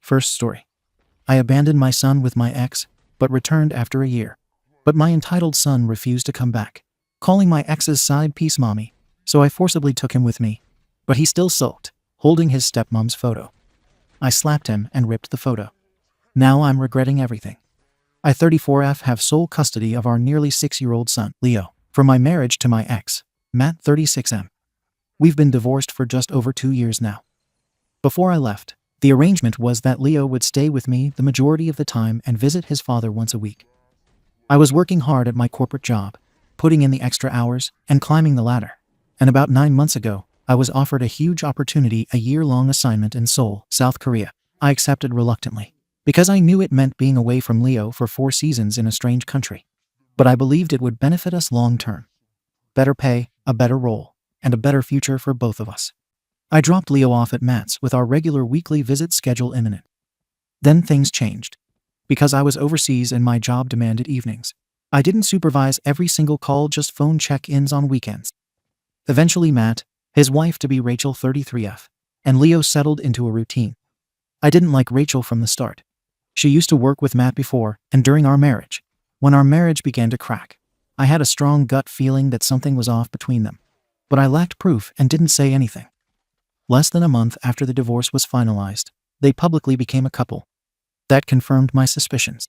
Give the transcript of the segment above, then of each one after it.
First story. I abandoned my son with my ex, but returned after a year. But my entitled son refused to come back, calling my ex's side piece mommy, so I forcibly took him with me. But he still sulked, holding his stepmom's photo. I slapped him and ripped the photo. Now I'm regretting everything. I 34F have sole custody of our nearly 6-year-old son, Leo, from my marriage to my ex, Matt 36M. We've been divorced for just over 2 years now. Before I left, the arrangement was that Leo would stay with me the majority of the time and visit his father once a week. I was working hard at my corporate job, putting in the extra hours and climbing the ladder. And about 9 months ago, I was offered a huge opportunity, a year-long assignment in Seoul, South Korea. I accepted reluctantly, because I knew it meant being away from Leo for 4 seasons in a strange country. But I believed it would benefit us long-term. Better pay, a better role, and a better future for both of us. I dropped Leo off at Matt's with our regular weekly visit schedule imminent. Then things changed. Because I was overseas and my job demanded evenings, I didn't supervise every single call, just phone check-ins on weekends. Eventually Matt, his wife-to-be Rachel 33F, and Leo settled into a routine. I didn't like Rachel from the start. She used to work with Matt before and during our marriage. When our marriage began to crack, I had a strong gut feeling that something was off between them. But I lacked proof and didn't say anything. Less than a month after the divorce was finalized, they publicly became a couple. That confirmed my suspicions.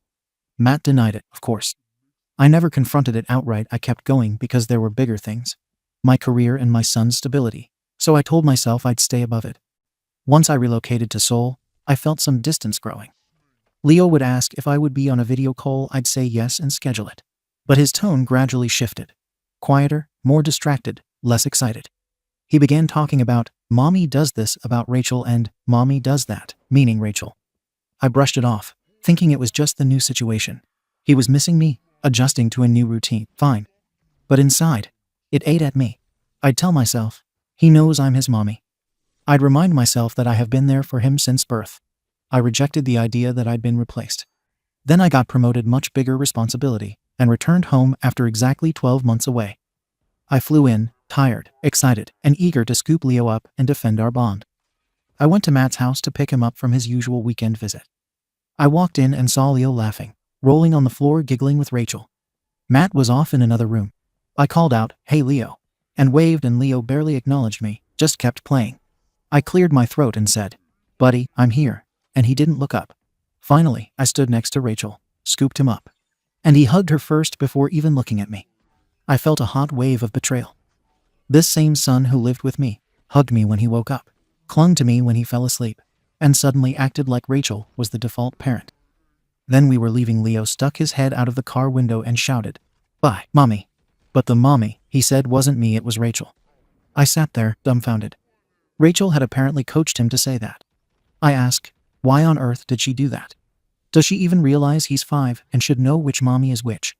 Matt denied it, of course. I never confronted it outright. I kept going because there were bigger things. My career and my son's stability. So I told myself I'd stay above it. Once I relocated to Seoul, I felt some distance growing. Leo would ask if I would be on a video call. I'd say yes and schedule it. But his tone gradually shifted. Quieter, more distracted, less excited. He began talking about, "Mommy does this," about Rachel, and "Mommy does that," meaning Rachel. I brushed it off, thinking it was just the new situation. He was missing me, adjusting to a new routine. Fine. But inside, it ate at me. I'd tell myself, he knows I'm his mommy. I'd remind myself that I have been there for him since birth. I rejected the idea that I'd been replaced. Then I got promoted, much bigger responsibility, and returned home after exactly 12 months away. I flew in, tired, excited, and eager to scoop Leo up and defend our bond. I went to Matt's house to pick him up from his usual weekend visit. I walked in and saw Leo laughing, rolling on the floor, giggling with Rachel. Matt was off in another room. I called out, "Hey Leo," and waved, and Leo barely acknowledged me, just kept playing. I cleared my throat and said, "Buddy, I'm here," and he didn't look up. Finally, I stood next to Rachel, scooped him up, and he hugged her first before even looking at me. I felt a hot wave of betrayal. This same son who lived with me hugged me when he woke up, clung to me when he fell asleep, and suddenly acted like Rachel was the default parent. Then we were leaving. Leo stuck his head out of the car window and shouted, "Bye, Mommy." But the mommy he said wasn't me, it was Rachel. I sat there, dumbfounded. Rachel had apparently coached him to say that. I asked, why on earth did she do that? Does she even realize he's 5 and should know which mommy is which?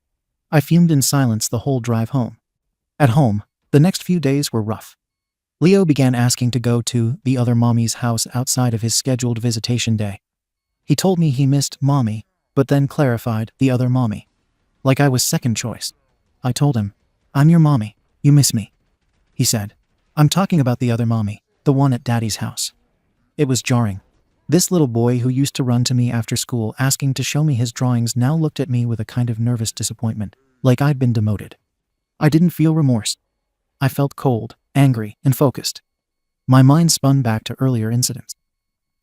I fumed in silence the whole drive home. At home, the next few days were rough. Leo began asking to go to the other mommy's house outside of his scheduled visitation day. He told me he missed Mommy, but then clarified the other mommy. Like I was second choice. I told him, "I'm your mommy, you miss me." He said, "I'm talking about the other mommy, the one at Daddy's house." It was jarring. This little boy who used to run to me after school asking to show me his drawings now looked at me with a kind of nervous disappointment, like I'd been demoted. I didn't feel remorse. I felt cold, angry, and focused. My mind spun back to earlier incidents.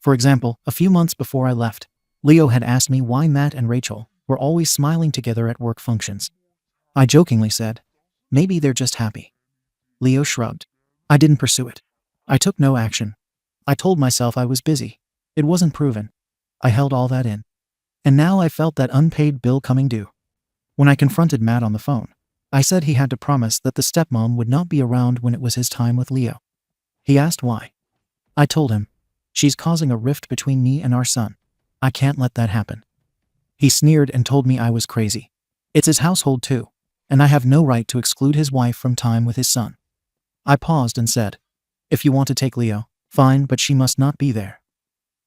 For example, a few months before I left, Leo had asked me why Matt and Rachel were always smiling together at work functions. I jokingly said, "Maybe they're just happy." Leo shrugged. I didn't pursue it. I took no action. I told myself I was busy. It wasn't proven. I held all that in. And now I felt that unpaid bill coming due. When I confronted Matt on the phone, I said he had to promise that the stepmom would not be around when it was his time with Leo. He asked why. I told him, "She's causing a rift between me and our son. I can't let that happen." He sneered and told me I was crazy. It's his household too, and I have no right to exclude his wife from time with his son. I paused and said, "If you want to take Leo, fine, but she must not be there."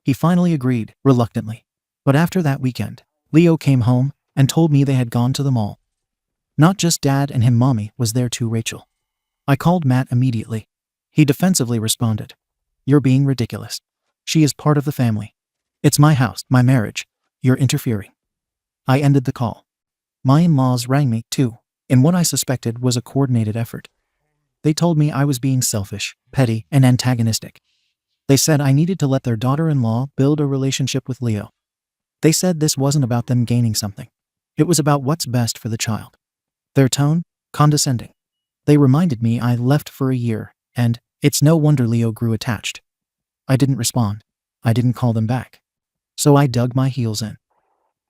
He finally agreed, reluctantly. But after that weekend, Leo came home and told me they had gone to the mall. Not just Dad and him, Mommy was there too, Rachel. I called Matt immediately. He defensively responded, "You're being ridiculous. She is part of the family." It's my house, my marriage. You're interfering. I ended the call. My in-laws rang me, too, in what I suspected was a coordinated effort. They told me I was being selfish, petty, and antagonistic. They said I needed to let their daughter-in-law build a relationship with Leo. They said this wasn't about them gaining something. It was about what's best for the child. Their tone? Condescending. They reminded me I left for a year, and it's no wonder Leo grew attached. I didn't respond. I didn't call them back. So I dug my heels in.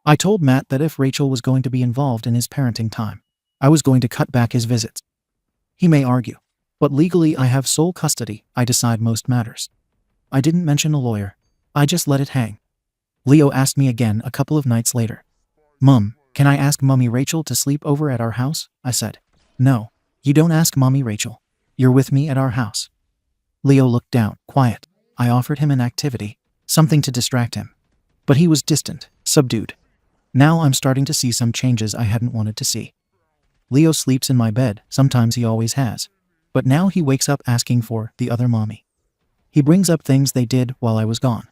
I told Matt that if Rachel was going to be involved in his parenting time, I was going to cut back his visits. He may argue, but legally I have sole custody. I decide most matters. I didn't mention a lawyer. I just let it hang. Leo asked me again a couple of nights later. "Mum, can I ask Mommy Rachel to sleep over at our house?" I said. "No, you don't ask Mommy Rachel. You're with me at our house." Leo looked down, quiet. I offered him an activity, something to distract him. But he was distant, subdued. Now I'm starting to see some changes I hadn't wanted to see. Leo sleeps in my bed, sometimes he always has. But now he wakes up asking for the other mommy. He brings up things they did while I was gone.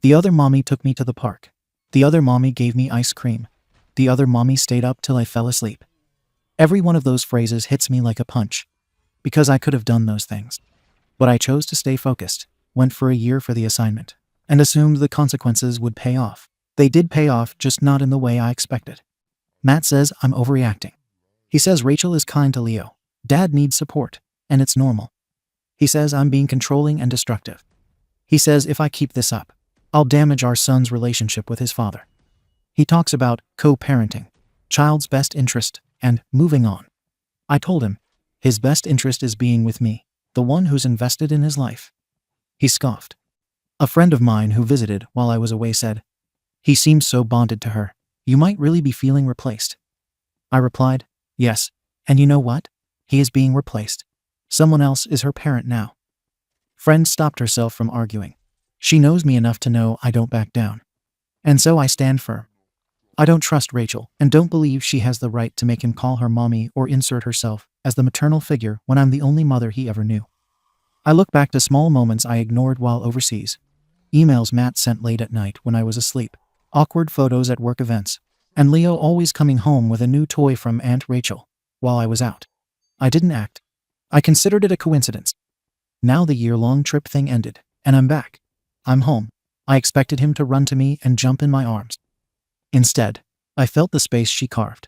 The other mommy took me to the park. The other mommy gave me ice cream. The other mommy stayed up till I fell asleep. Every one of those phrases hits me like a punch. Because I could have done those things. But I chose to stay focused, went for a year for the assignment, and assumed the consequences would pay off. They did pay off, just not in the way I expected. Matt says I'm overreacting. He says Rachel is kind to Leo. Dad needs support, and it's normal. He says I'm being controlling and destructive. He says if I keep this up, I'll damage our son's relationship with his father. He talks about co-parenting, child's best interest, and moving on. I told him his best interest is being with me, the one who's invested in his life. He scoffed. A friend of mine who visited while I was away said, "He seems so bonded to her. You might really be feeling replaced." I replied, "Yes, and you know what? He is being replaced. Someone else is her parent now." Friend stopped herself from arguing. She knows me enough to know I don't back down. And so I stand firm. I don't trust Rachel and don't believe she has the right to make him call her mommy or insert herself as the maternal figure when I'm the only mother he ever knew. I look back to small moments I ignored while overseas. Emails Matt sent late at night when I was asleep, awkward photos at work events, and Leo always coming home with a new toy from Aunt Rachel while I was out. I didn't act. I considered it a coincidence. Now the year-long trip thing ended, and I'm back. I'm home. I expected him to run to me and jump in my arms. Instead, I felt the space she carved.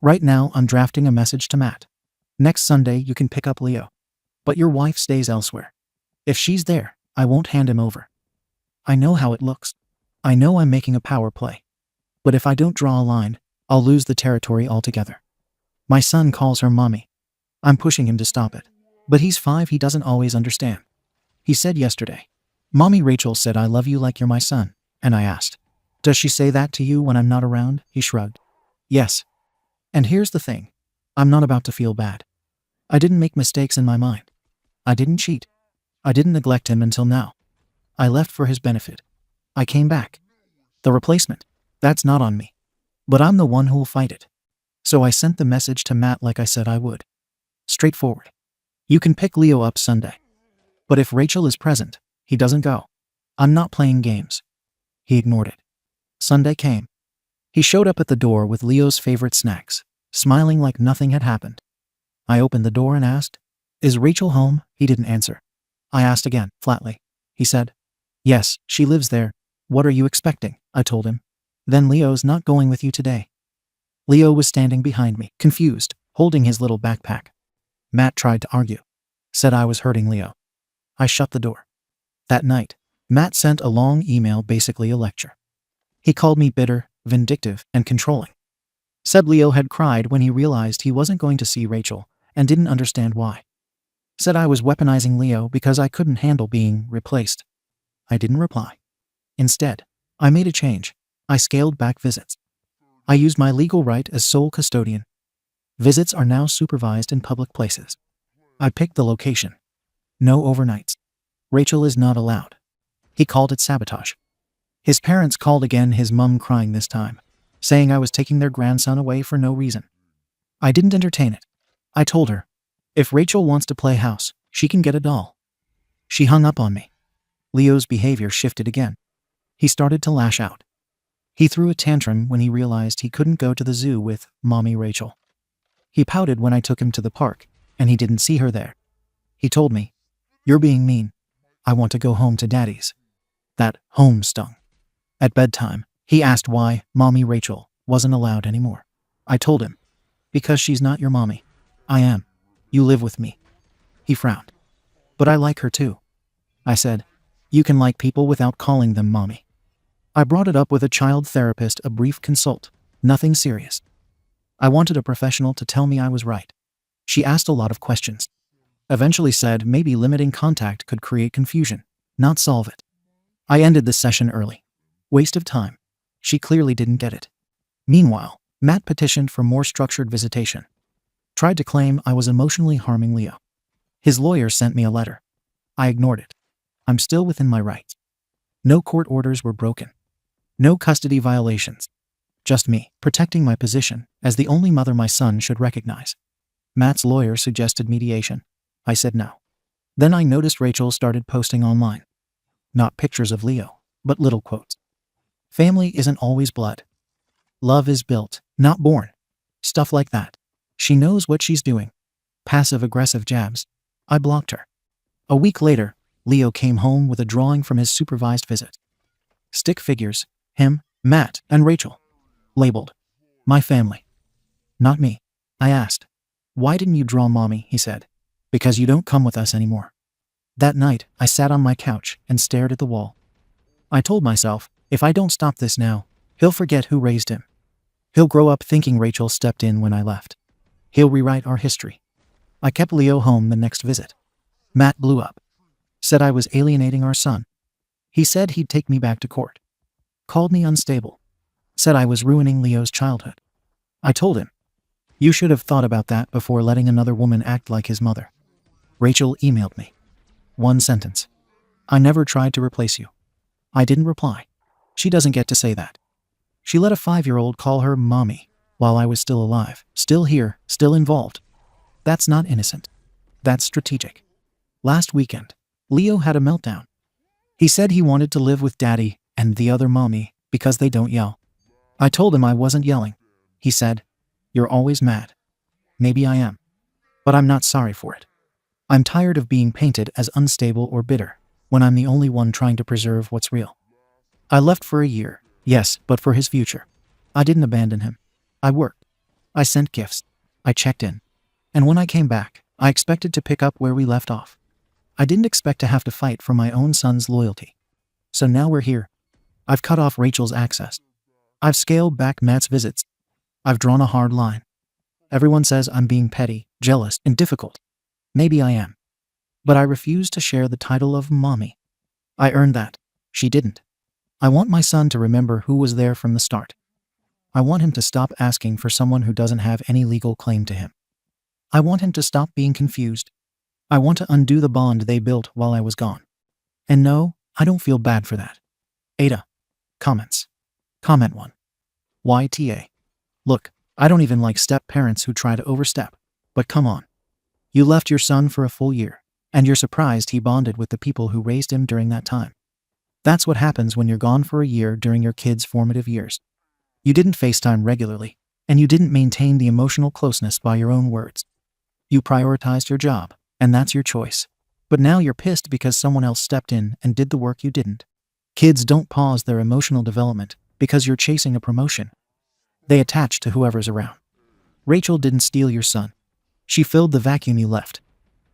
Right now, I'm drafting a message to Matt. Next Sunday, you can pick up Leo. But your wife stays elsewhere. If she's there, I won't hand him over. I know how it looks. I know I'm making a power play. But if I don't draw a line, I'll lose the territory altogether. My son calls her mommy. I'm pushing him to stop it. But he's 5, he doesn't always understand. He said yesterday, "Mommy Rachel said I love you like you're my son." And I asked, "Does she say that to you when I'm not around?" He shrugged. "Yes." And here's the thing. I'm not about to feel bad. I didn't make mistakes in my mind. I didn't cheat. I didn't neglect him until now. I left for his benefit. I came back. The replacement, that's not on me. But I'm the one who'll fight it. So I sent the message to Matt like I said I would. Straightforward. You can pick Leo up Sunday. But if Rachel is present, he doesn't go. I'm not playing games. He ignored it. Sunday came. He showed up at the door with Leo's favorite snacks, smiling like nothing had happened. I opened the door and asked, "Is Rachel home?" He didn't answer. I asked again, flatly. He said, "Yes, she lives there. What are you expecting?" I told him. "Then Leo's not going with you today." Leo was standing behind me, confused, holding his little backpack. Matt tried to argue. Said I was hurting Leo. I shut the door. That night, Matt sent a long email, basically a lecture. He called me bitter, vindictive, and controlling. Said Leo had cried when he realized he wasn't going to see Rachel and didn't understand why. Said I was weaponizing Leo because I couldn't handle being replaced. I didn't reply. Instead, I made a change. I scaled back visits. I used my legal right as sole custodian. Visits are now supervised in public places. I picked the location. No overnights. Rachel is not allowed. He called it sabotage. His parents called again, his mum crying this time, saying I was taking their grandson away for no reason. I didn't entertain it. I told her, if Rachel wants to play house, she can get a doll. She hung up on me. Leo's behavior shifted again. He started to lash out. He threw a tantrum when he realized he couldn't go to the zoo with Mommy Rachel. He pouted when I took him to the park, and he didn't see her there. He told me, "You're being mean. I want to go home to Daddy's." That home stung. At bedtime, he asked why Mommy Rachel wasn't allowed anymore. I told him, "Because she's not your mommy. I am. You live with me." He frowned. "But I like her too." I said, "You can like people without calling them mommy." I brought it up with a child therapist, a brief consult. Nothing serious. I wanted a professional to tell me I was right. She asked a lot of questions. Eventually said maybe limiting contact could create confusion, not solve it. I ended the session early. Waste of time. She clearly didn't get it. Meanwhile, Matt petitioned for more structured visitation. Tried to claim I was emotionally harming Leo. His lawyer sent me a letter. I ignored it. I'm still within my rights. No court orders were broken. No custody violations. Just me, protecting my position as the only mother my son should recognize. Matt's lawyer suggested mediation. I said no. Then I noticed Rachel started posting online. Not pictures of Leo, but little quotes. Family isn't always blood. Love is built, not born. Stuff like that. She knows what she's doing. Passive-aggressive jabs. I blocked her. A week later, Leo came home with a drawing from his supervised visit. Stick figures, him, Matt, and Rachel. Labeled, "My family." Not me. I asked, "Why didn't you draw Mommy?" He said, "Because you don't come with us anymore." That night, I sat on my couch and stared at the wall. I told myself, if I don't stop this now, he'll forget who raised him. He'll grow up thinking Rachel stepped in when I left. He'll rewrite our history. I kept Leo home the next visit. Matt blew up. Said I was alienating our son. He said he'd take me back to court. Called me unstable. Said I was ruining Leo's childhood. I told him, "You should have thought about that before letting another woman act like his mother." Rachel emailed me. One sentence. "I never tried to replace you." I didn't reply. She doesn't get to say that. She let a 5-year-old call her mommy while I was still alive, still here, still involved. That's not innocent. That's strategic. Last weekend, Leo had a meltdown. He said he wanted to live with Daddy and the other mommy because they don't yell. I told him I wasn't yelling. He said, "You're always mad." Maybe I am. But I'm not sorry for it. I'm tired of being painted as unstable or bitter when I'm the only one trying to preserve what's real. I left for a year, yes, but for his future. I didn't abandon him. I worked. I sent gifts. I checked in. And when I came back, I expected to pick up where we left off. I didn't expect to have to fight for my own son's loyalty. So now we're here. I've cut off Rachel's access. I've scaled back Matt's visits. I've drawn a hard line. Everyone says I'm being petty, jealous, and difficult. Maybe I am. But I refuse to share the title of mommy. I earned that. She didn't. I want my son to remember who was there from the start. I want him to stop asking for someone who doesn't have any legal claim to him. I want him to stop being confused. I want to undo the bond they built while I was gone. And no, I don't feel bad for that. Ada. Comments. Comment 1. YTA. Look, I don't even like step-parents who try to overstep. But come on. You left your son for a full year, and you're surprised he bonded with the people who raised him during that time. That's what happens when you're gone for a year during your kid's formative years. You didn't FaceTime regularly, and you didn't maintain the emotional closeness by your own words. You prioritized your job, and that's your choice. But now you're pissed because someone else stepped in and did the work you didn't. Kids don't pause their emotional development because you're chasing a promotion. They attach to whoever's around. Rachel didn't steal your son. She filled the vacuum you left.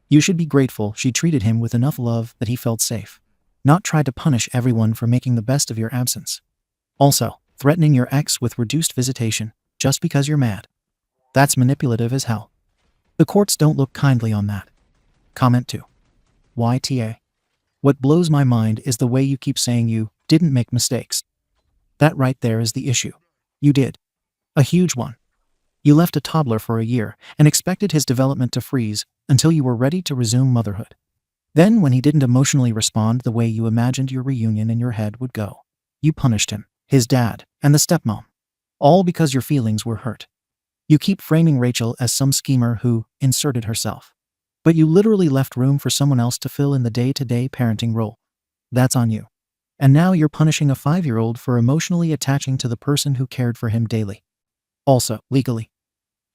You should be grateful she treated him with enough love that he felt safe. Not try to punish everyone for making the best of your absence. Also, threatening your ex with reduced visitation just because you're mad. That's manipulative as hell. The courts don't look kindly on that. Comment 2. YTA. What blows my mind is the way you keep saying you didn't make mistakes. That right there is the issue. You did. A huge one. You left a toddler for a year and expected his development to freeze until you were ready to resume motherhood. Then, when he didn't emotionally respond the way you imagined your reunion in your head would go, you punished him, his dad, and the stepmom. All because your feelings were hurt. You keep framing Rachel as some schemer who inserted herself. But you literally left room for someone else to fill in the day-to-day parenting role. That's on you. And now you're punishing a 5-year-old for emotionally attaching to the person who cared for him daily. Also, legally,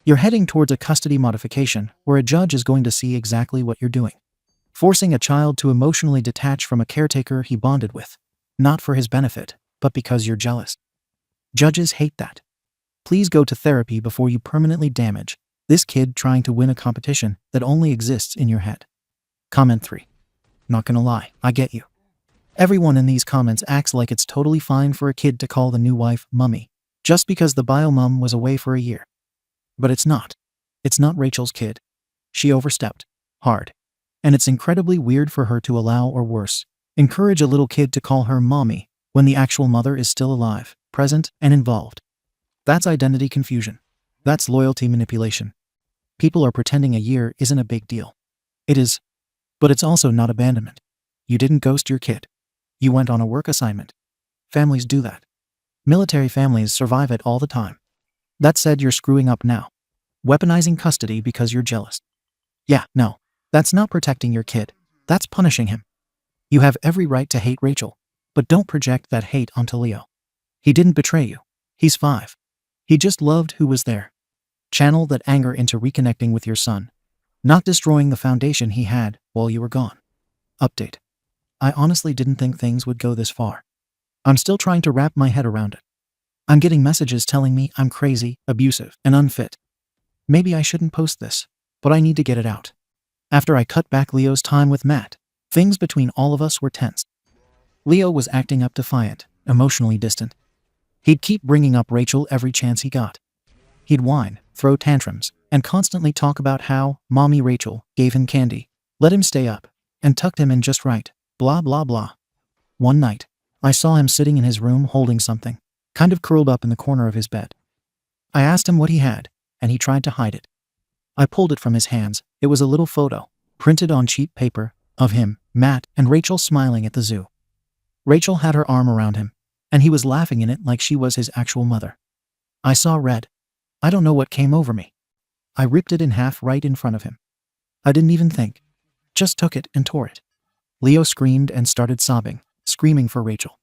you're heading towards a custody modification where a judge is going to see exactly what you're doing. Forcing a child to emotionally detach from a caretaker he bonded with, not for his benefit, but because you're jealous. Judges hate that. Please go to therapy before you permanently damage this kid trying to win a competition that only exists in your head. Comment 3. Not gonna lie, I get you. Everyone in these comments acts like it's totally fine for a kid to call the new wife mummy, just because the bio mum was away for a year. But it's not. It's not Rachel's kid. She overstepped. Hard. And it's incredibly weird for her to allow, or worse, encourage a little kid to call her mommy when the actual mother is still alive, present, and involved. That's identity confusion. That's loyalty manipulation. People are pretending a year isn't a big deal. It is. But it's also not abandonment. You didn't ghost your kid. You went on a work assignment. Families do that. Military families survive it all the time. That said, you're screwing up now. Weaponizing custody because you're jealous. Yeah, no. That's not protecting your kid. That's punishing him. You have every right to hate Rachel, but don't project that hate onto Leo. He didn't betray you. He's 5. He just loved who was there. Channel that anger into reconnecting with your son, not destroying the foundation he had while you were gone. Update. I honestly didn't think things would go this far. I'm still trying to wrap my head around it. I'm getting messages telling me I'm crazy, abusive, and unfit. Maybe I shouldn't post this, but I need to get it out. After I cut back Leo's time with Matt, things between all of us were tense. Leo was acting up defiant, emotionally distant. He'd keep bringing up Rachel every chance he got. He'd whine, throw tantrums, and constantly talk about how Mommy Rachel gave him candy, let him stay up, and tucked him in just right, blah blah blah. One night, I saw him sitting in his room holding something, kind of curled up in the corner of his bed. I asked him what he had, and he tried to hide it. I pulled it from his hands. It was a little photo, printed on cheap paper, of him, Matt, and Rachel smiling at the zoo. Rachel had her arm around him, and he was laughing in it like she was his actual mother. I saw red. I don't know what came over me. I ripped it in half right in front of him. I didn't even think. Just took it and tore it. Leo screamed and started sobbing, screaming for Rachel.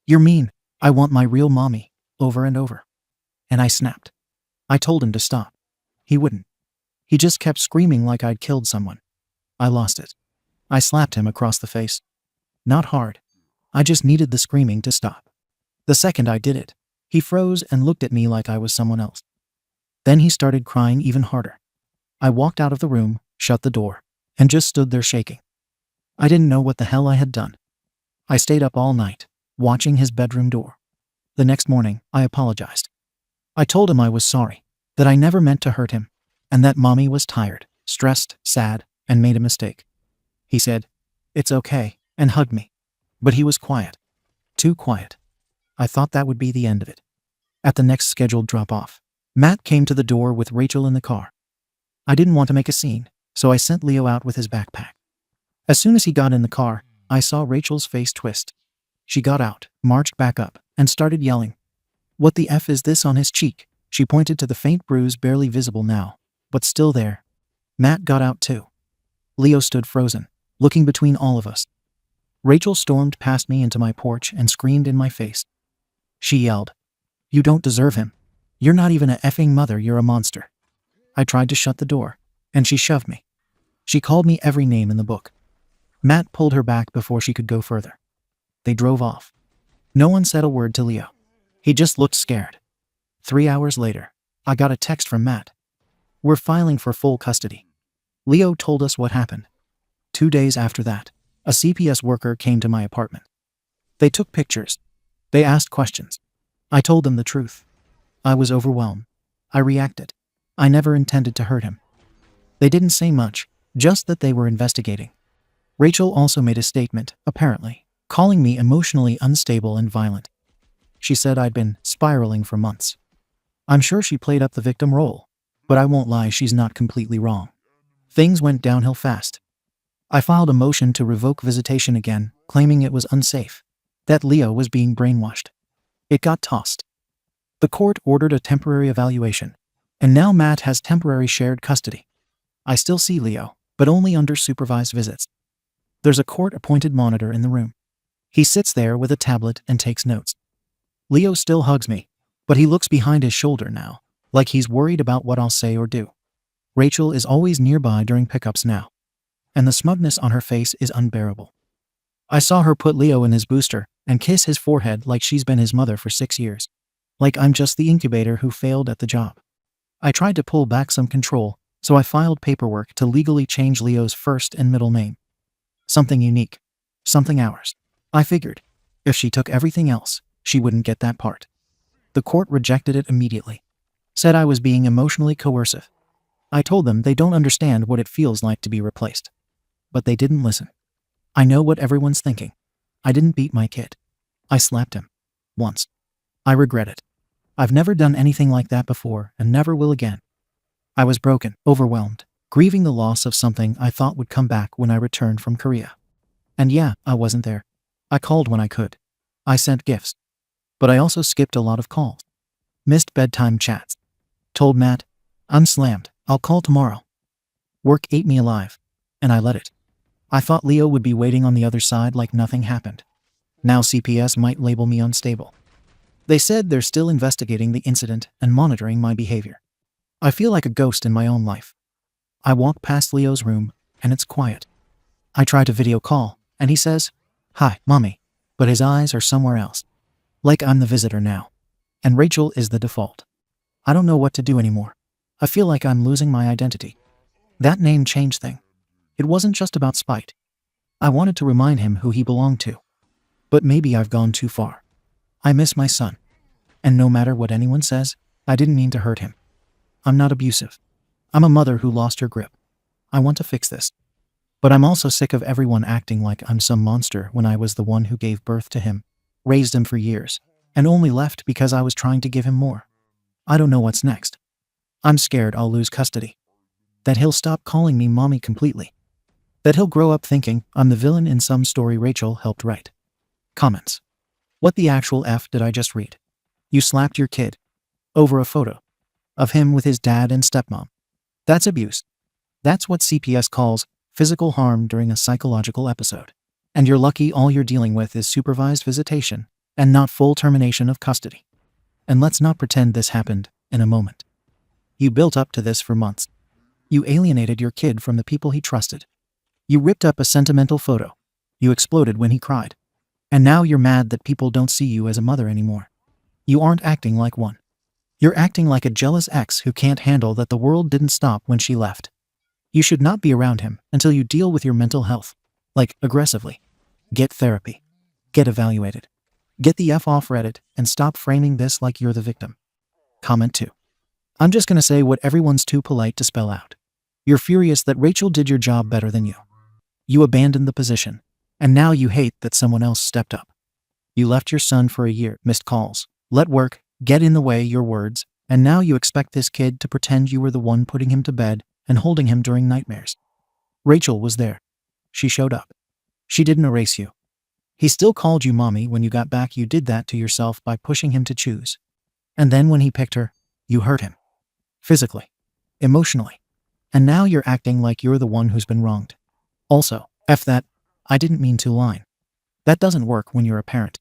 You're mean. I want my real mommy, over and over. And I snapped. I told him to stop. He wouldn't. He just kept screaming like I'd killed someone. I lost it. I slapped him across the face. Not hard. I just needed the screaming to stop. The second I did it, he froze and looked at me like I was someone else. Then he started crying even harder. I walked out of the room, shut the door, and just stood there shaking. I didn't know what the hell I had done. I stayed up all night, watching his bedroom door. The next morning, I apologized. I told him I was sorry, that I never meant to hurt him, and that Mommy was tired, stressed, sad, and made a mistake. He said, "It's okay," and hugged me. But he was quiet. Too quiet. I thought that would be the end of it. At the next scheduled drop-off, Matt came to the door with Rachel in the car. I didn't want to make a scene, so I sent Leo out with his backpack. As soon as he got in the car, I saw Rachel's face twist. She got out, marched back up, and started yelling. "What the F is this on his cheek?" She pointed to the faint bruise barely visible now, but still there. Matt got out too. Leo stood frozen, looking between all of us. Rachel stormed past me into my porch and screamed in my face. She yelled, "You don't deserve him. You're not even a effing mother, you're a monster." I tried to shut the door, and she shoved me. She called me every name in the book. Matt pulled her back before she could go further. They drove off. No one said a word to Leo. He just looked scared. 3 hours later, I got a text from Matt. "We're filing for full custody." Leo told us what happened. 2 days after that, a CPS worker came to my apartment. They took pictures. They asked questions. I told them the truth. I was overwhelmed. I reacted. I never intended to hurt him. They didn't say much, just that they were investigating. Rachel also made a statement, apparently, calling me emotionally unstable and violent. She said I'd been spiraling for months. I'm sure she played up the victim role, but I won't lie, she's not completely wrong. Things went downhill fast. I filed a motion to revoke visitation again, claiming it was unsafe, that Leo was being brainwashed. It got tossed. The court ordered a temporary evaluation, and now Matt has temporary shared custody. I still see Leo, but only under supervised visits. There's a court-appointed monitor in the room. He sits there with a tablet and takes notes. Leo still hugs me, but he looks behind his shoulder now, like he's worried about what I'll say or do. Rachel is always nearby during pickups now, and the smugness on her face is unbearable. I saw her put Leo in his booster and kiss his forehead like she's been his mother for 6 years. Like I'm just the incubator who failed at the job. I tried to pull back some control, so I filed paperwork to legally change Leo's first and middle name. Something unique. Something ours. I figured, if she took everything else, she wouldn't get that part. The court rejected it immediately. Said I was being emotionally coercive. I told them they don't understand what it feels like to be replaced. But they didn't listen. I know what everyone's thinking. I didn't beat my kid. I slapped him. Once. I regret it. I've never done anything like that before and never will again. I was broken, overwhelmed, grieving the loss of something I thought would come back when I returned from Korea. And yeah, I wasn't there. I called when I could. I sent gifts. But I also skipped a lot of calls. Missed bedtime chats. Told Matt, I'm slammed, I'll call tomorrow. Work ate me alive. And I let it. I thought Leo would be waiting on the other side like nothing happened. Now CPS might label me unstable. They said they're still investigating the incident and monitoring my behavior. I feel like a ghost in my own life. I walk past Leo's room, and it's quiet. I try to video call, and he says, "Hi, Mommy," but his eyes are somewhere else. Like I'm the visitor now. And Rachel is the default. I don't know what to do anymore. I feel like I'm losing my identity. That name change thing. It wasn't just about spite. I wanted to remind him who he belonged to. But maybe I've gone too far. I miss my son. And no matter what anyone says, I didn't mean to hurt him. I'm not abusive. I'm a mother who lost her grip. I want to fix this. But I'm also sick of everyone acting like I'm some monster when I was the one who gave birth to him, raised him for years, and only left because I was trying to give him more. I don't know what's next. I'm scared I'll lose custody. That he'll stop calling me mommy completely. That he'll grow up thinking I'm the villain in some story Rachel helped write. Comments. What the actual F did I just read? You slapped your kid. Over a photo. Of him with his dad and stepmom. That's abuse. That's what CPS calls physical harm during a psychological episode. And you're lucky all you're dealing with is supervised visitation and not full termination of custody. And let's not pretend this happened in a moment. You built up to this for months. You alienated your kid from the people he trusted. You ripped up a sentimental photo. You exploded when he cried. And now you're mad that people don't see you as a mother anymore. You aren't acting like one. You're acting like a jealous ex who can't handle that the world didn't stop when she left. You should not be around him until you deal with your mental health. Like, aggressively. Get therapy. Get evaluated. Get the F off Reddit and stop framing this like you're the victim. Comment 2. I'm just gonna say what everyone's too polite to spell out. You're furious that Rachel did your job better than you. You abandoned the position. And now you hate that someone else stepped up. You left your son for a year, missed calls, let work get in the way your words, and now you expect this kid to pretend you were the one putting him to bed and holding him during nightmares. Rachel was there. She showed up. She didn't erase you. He still called you mommy when you got back. You did that to yourself by pushing him to choose. And then when he picked her, you hurt him. Physically. Emotionally. And now you're acting like you're the one who's been wronged. Also, F that, I didn't mean to line. That doesn't work when you're a parent.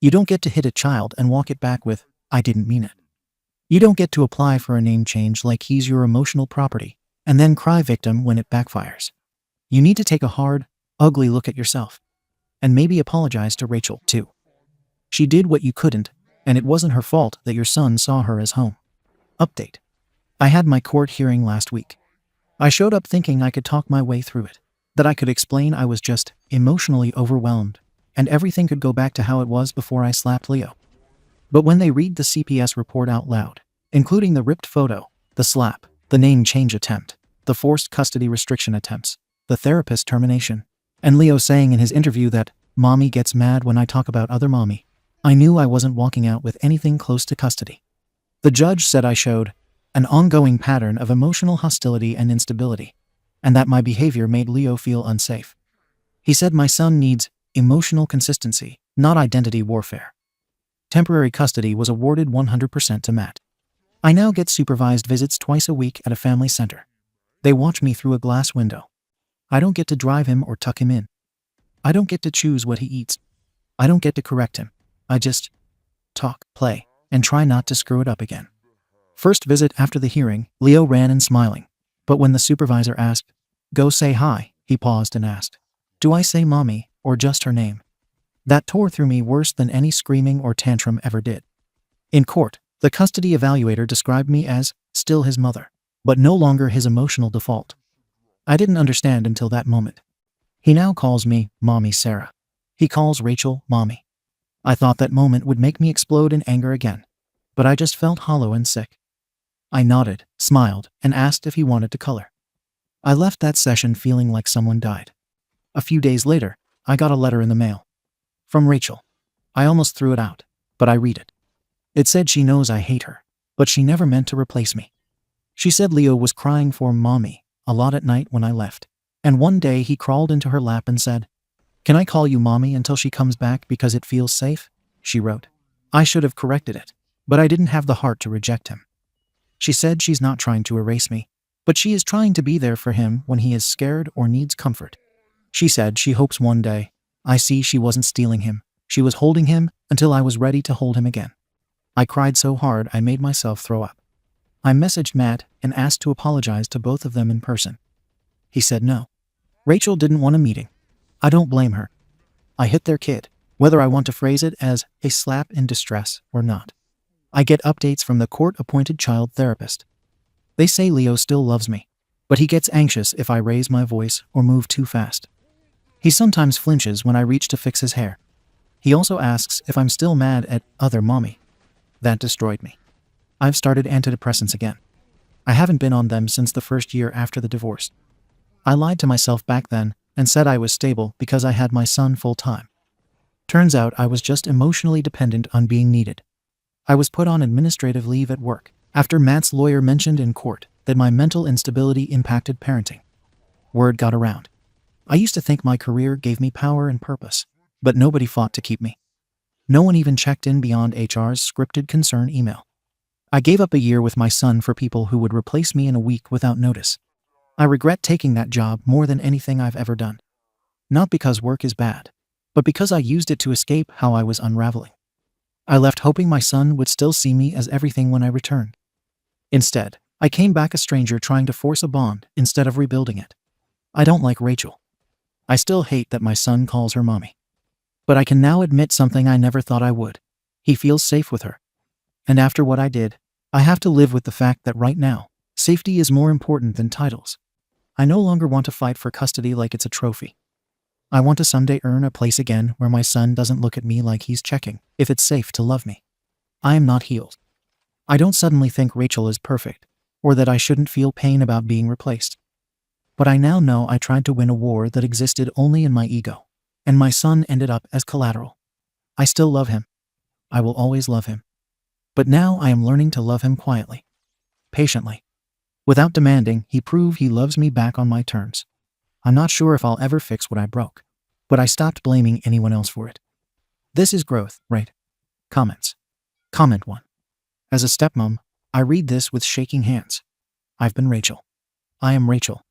You don't get to hit a child and walk it back with, I didn't mean it. You don't get to apply for a name change like he's your emotional property, and then cry victim when it backfires. You need to take a hard, ugly look at yourself. And maybe apologize to Rachel, too. She did what you couldn't, and it wasn't her fault that your son saw her as home. Update. I had my court hearing last week. I showed up thinking I could talk my way through it. That I could explain I was just emotionally overwhelmed, and everything could go back to how it was before I slapped Leo. But when they read the CPS report out loud, including the ripped photo, the slap, the name change attempt, the forced custody restriction attempts, the therapist termination, and Leo saying in his interview that mommy gets mad when I talk about other mommy, I knew I wasn't walking out with anything close to custody. The judge said I showed an ongoing pattern of emotional hostility and instability, and that my behavior made Leo feel unsafe. He said my son needs emotional consistency, not identity warfare. Temporary custody was awarded 100% to Matt. I now get supervised visits twice a week at a family center. They watch me through a glass window. I don't get to drive him or tuck him in. I don't get to choose what he eats. I don't get to correct him. I just talk, play, and try not to screw it up again. First visit after the hearing, Leo ran in smiling. But when the supervisor asked, "Go say hi," he paused and asked, "Do I say mommy or just her name?" That tore through me worse than any screaming or tantrum ever did. In court, the custody evaluator described me as still his mother, but no longer his emotional default. I didn't understand until that moment. He now calls me Mommy Sarah. He calls Rachel Mommy. I thought that moment would make me explode in anger again, but I just felt hollow and sick. I nodded, smiled, and asked if he wanted to color. I left that session feeling like someone died. A few days later, I got a letter in the mail. From Rachel. I almost threw it out, but I read it. It said she knows I hate her, but she never meant to replace me. She said Leo was crying for mommy a lot at night when I left, and one day he crawled into her lap and said, "Can I call you mommy until she comes back because it feels safe?" She wrote. I should have corrected it, but I didn't have the heart to reject him. She said she's not trying to erase me, but she is trying to be there for him when he is scared or needs comfort. She said she hopes one day I see she wasn't stealing him. She was holding him until I was ready to hold him again. I cried so hard I made myself throw up. I messaged Matt and asked to apologize to both of them in person. He said no. Rachel didn't want a meeting. I don't blame her. I hit their kid, whether I want to phrase it as a slap in distress or not. I get updates from the court-appointed child therapist. They say Leo still loves me, but he gets anxious if I raise my voice or move too fast. He sometimes flinches when I reach to fix his hair. He also asks if I'm still mad at other mommy. That destroyed me. I've started antidepressants again. I haven't been on them since the first year after the divorce. I lied to myself back then and said I was stable because I had my son full-time. Turns out I was just emotionally dependent on being needed. I was put on administrative leave at work after Matt's lawyer mentioned in court that my mental instability impacted parenting. Word got around. I used to think my career gave me power and purpose, but nobody fought to keep me. No one even checked in beyond HR's scripted concern email. I gave up a year with my son for people who would replace me in a week without notice. I regret taking that job more than anything I've ever done. Not because work is bad, but because I used it to escape how I was unraveling. I left hoping my son would still see me as everything when I returned. Instead, I came back a stranger trying to force a bond instead of rebuilding it. I don't like Rachel. I still hate that my son calls her mommy. But I can now admit something I never thought I would. He feels safe with her. And after what I did, I have to live with the fact that right now, safety is more important than titles. I no longer want to fight for custody like it's a trophy. I want to someday earn a place again where my son doesn't look at me like he's checking if it's safe to love me. I am not healed. I don't suddenly think Rachel is perfect, or that I shouldn't feel pain about being replaced. But I now know I tried to win a war that existed only in my ego, and my son ended up as collateral. I still love him. I will always love him. But now I am learning to love him quietly, patiently. Without demanding he prove he loves me back on my terms. I'm not sure if I'll ever fix what I broke, but I stopped blaming anyone else for it. This is growth, right? Comments. Comment 1. As a stepmom, I read this with shaking hands. I've been Rachel. I am Rachel.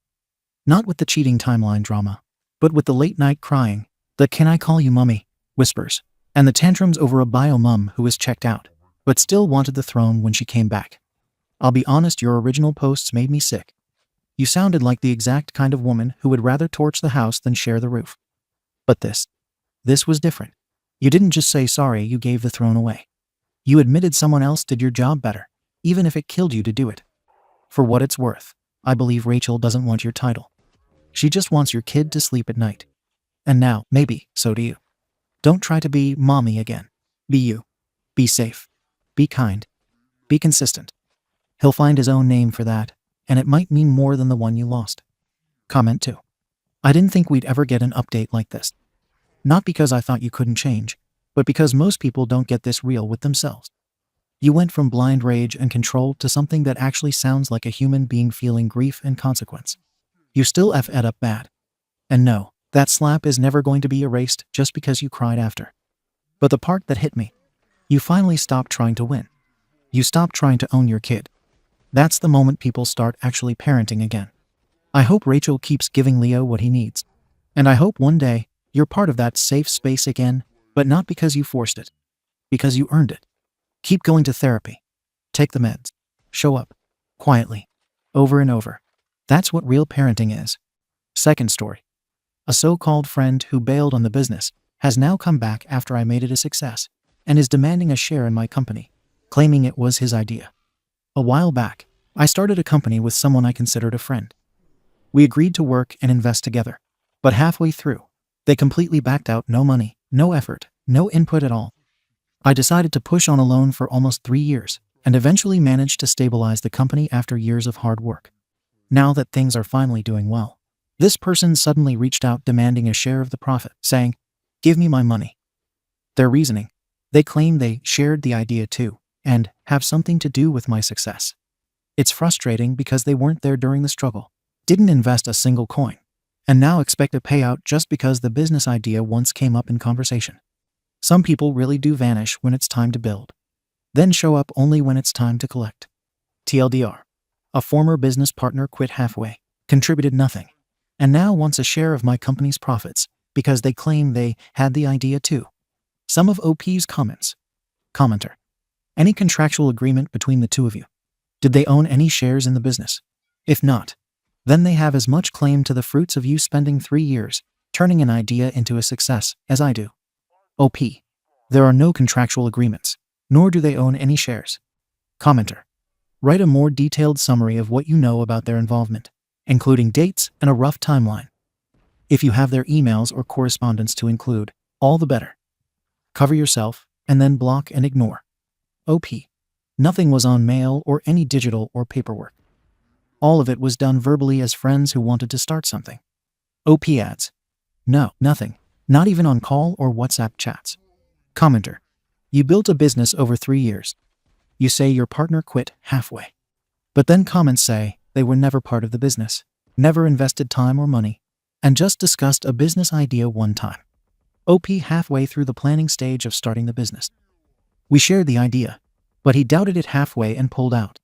Not with the cheating timeline drama, but with the late night crying, the "can I call you mommy" whispers, and the tantrums over a bio mom who is checked out, but still wanted the throne when she came back. I'll be honest, your original posts made me sick. You sounded like the exact kind of woman who would rather torch the house than share the roof. But this was different. You didn't just say sorry, you gave the throne away. You admitted someone else did your job better, even if it killed you to do it. For what it's worth, I believe Rachel doesn't want your title. She just wants your kid to sleep at night. And now, maybe, so do you. Don't try to be mommy again. Be you. Be safe. Be kind. Be consistent. He'll find his own name for that, and it might mean more than the one you lost. Comment 2. I didn't think we'd ever get an update like this. Not because I thought you couldn't change, but because most people don't get this real with themselves. You went from blind rage and control to something that actually sounds like a human being feeling grief and consequence. You still F'd up bad. And no, that slap is never going to be erased just because you cried after. But the part that hit me, you finally stopped trying to win. You stopped trying to own your kid. That's the moment people start actually parenting again. I hope Rachel keeps giving Leo what he needs. And I hope one day, you're part of that safe space again, But not because you forced it, because you earned it. Keep going to therapy. Take the meds. Show up. Quietly. Over and over. That's what real parenting is. Second story. A so-called friend who bailed on the business has now come back after I made it a success and is demanding a share in my company, claiming it was his idea. A while back, I started a company with someone I considered a friend. We agreed to work and invest together, but halfway through, they completely backed out. No money, no effort, no input at all. I decided to push on alone for almost 3 years and eventually managed to stabilize the company after years of hard work. Now that things are finally doing well, this person suddenly reached out demanding a share of the profit, saying, "Give me my money." Their reasoning: they claim they shared the idea too and have something to do with my success. It's frustrating because they weren't there during the struggle, didn't invest a single coin, and now expect a payout just because the business idea once came up in conversation. Some people really do vanish when it's time to build, then show up only when it's time to collect. TLDR. A former business partner quit halfway, contributed nothing, and now wants a share of my company's profits because they claim they had the idea too. Some of OP's comments. Commenter. Any contractual agreement between the two of you? Did they own any shares in the business? If not, then they have as much claim to the fruits of you spending 3 years turning an idea into a success as I do. OP. There are no contractual agreements, nor do they own any shares. Commenter. Write a more detailed summary of what you know about their involvement, including dates and a rough timeline. If you have their emails or correspondence to include, all the better. Cover yourself and then block and ignore. OP. Nothing was on mail or any digital or paperwork. All of it was done verbally as friends who wanted to start something. OP adds. No, nothing. Not even on call or WhatsApp chats. Commenter. You built a business over 3 years. You say your partner quit halfway. But then comments say they were never part of the business, never invested time or money, and just discussed a business idea one time. OP halfway through the planning stage of starting the business. We shared the idea, but he doubted it halfway and pulled out.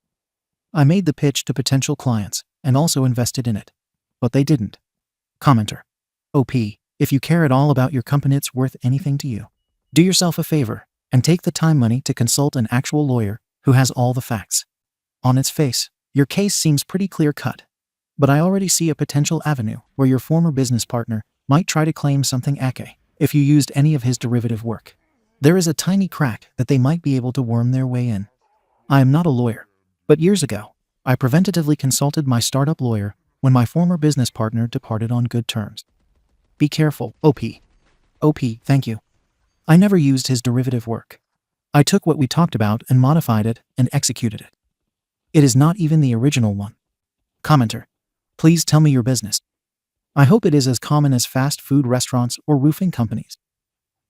I made the pitch to potential clients and also invested in it, but they didn't. Commenter. OP, if you care at all about your company, it's worth anything to you. Do yourself a favor and take the time money to consult an actual lawyer who has all the facts. On its face, your case seems pretty clear-cut, but I already see a potential avenue where your former business partner might try to claim something ake if you used any of his derivative work. There is a tiny crack that they might be able to worm their way in. I am not a lawyer, but years ago, I preventatively consulted my startup lawyer when my former business partner departed on good terms. Be careful, OP. OP, thank you. I never used his derivative work. I took what we talked about and modified it and executed it. It is not even the original one. Commenter. Please tell me your business. I hope it is as common as fast food restaurants or roofing companies.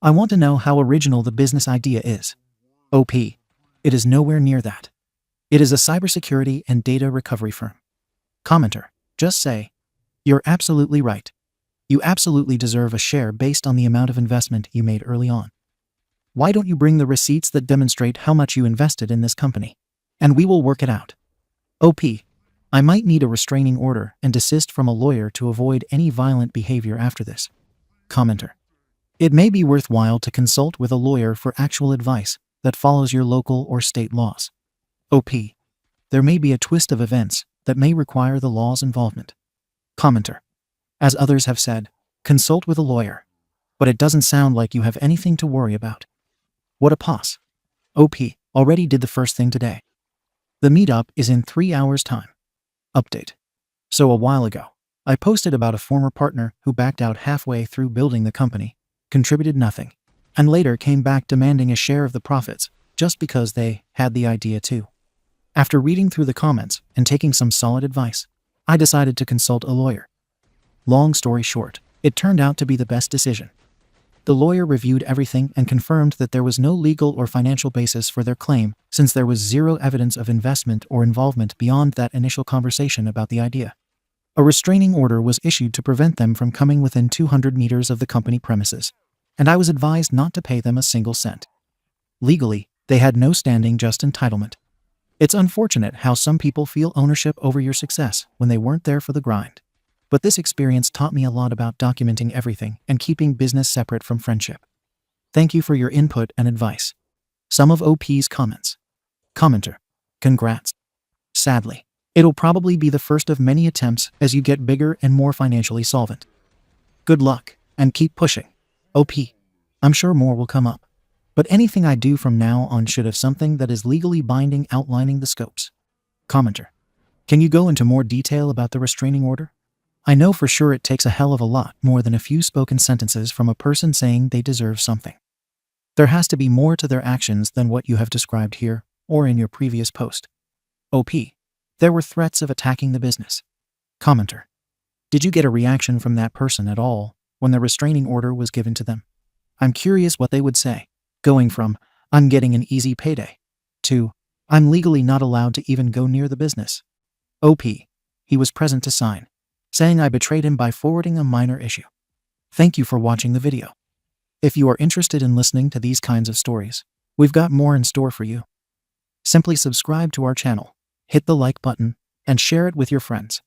I want to know how original the business idea is. OP. It is nowhere near that. It is a cybersecurity and data recovery firm. Commenter. Just say, you're absolutely right. You absolutely deserve a share based on the amount of investment you made early on. Why don't you bring the receipts that demonstrate how much you invested in this company? And we will work it out. OP. I might need a restraining order and desist from a lawyer to avoid any violent behavior after this. Commenter. It may be worthwhile to consult with a lawyer for actual advice that follows your local or state laws. OP. There may be a twist of events that may require the law's involvement. Commenter. As others have said, consult with a lawyer. But it doesn't sound like you have anything to worry about. What a pos. OP. Already did the first thing today. The meetup is in 3 hours' time. Update. So a while ago, I posted about a former partner who backed out halfway through building the company, contributed nothing, and later came back demanding a share of the profits just because they had the idea too. After reading through the comments and taking some solid advice, I decided to consult a lawyer. Long story short, it turned out to be the best decision. The lawyer reviewed everything and confirmed that there was no legal or financial basis for their claim since there was zero evidence of investment or involvement beyond that initial conversation about the idea. A restraining order was issued to prevent them from coming within 200 meters of the company premises, and I was advised not to pay them a single cent. Legally, they had no standing, just entitlement. It's unfortunate how some people feel ownership over your success when they weren't there for the grind. But this experience taught me a lot about documenting everything and keeping business separate from friendship. Thank you for your input and advice. Some of OP's comments. Commenter. Congrats. Sadly, it'll probably be the first of many attempts as you get bigger and more financially solvent. Good luck, and keep pushing. OP. I'm sure more will come up. But anything I do from now on should have something that is legally binding outlining the scopes. Commenter. Can you go into more detail about the restraining order? I know for sure it takes a hell of a lot more than a few spoken sentences from a person saying they deserve something. There has to be more to their actions than what you have described here or in your previous post. OP. There were threats of attacking the business. Commenter. Did you get a reaction from that person at all when the restraining order was given to them? I'm curious what they would say, going from, I'm getting an easy payday, to, I'm legally not allowed to even go near the business. OP. He was present to sign, saying I betrayed him by forwarding a minor issue. Thank you for watching the video. If you are interested in listening to these kinds of stories, we've got more in store for you. Simply subscribe to our channel, hit the like button, and share it with your friends.